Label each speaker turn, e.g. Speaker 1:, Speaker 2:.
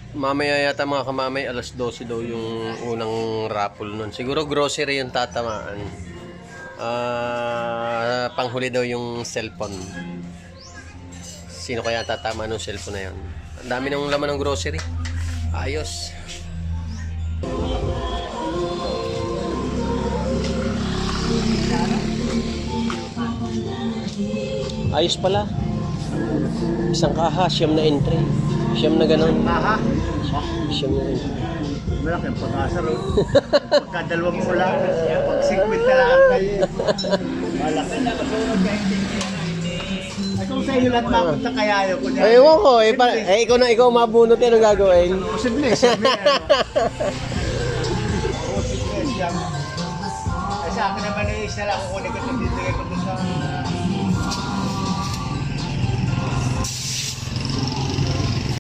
Speaker 1: Mamaya yata mga kamamay, alas 12 daw yung unang raffle nun. Siguro grocery yung tatamaan. Panghuli daw yung cellphone. Sino kaya tatama ng cellphone na yun? Ang dami ng laman ng grocery. Ayos. Ayos pala. Isang kaha, siyam na entry. Siyam na ganun.
Speaker 2: Aha.
Speaker 1: Siyam na entry.
Speaker 2: Malaking pag-asa ron. Pagkadalawang mula, pag 50 lang kayo. Malaki. Ay kung sa iyo lahat mapunta kaya yun.
Speaker 1: Ay, ewan ko. Ikaw mabunot yan ang gagawin.
Speaker 2: Posible, sabi Posible, siyam. Ay sa akin naman ay isa lang kukunin ko ito. Bibigay ko ito sa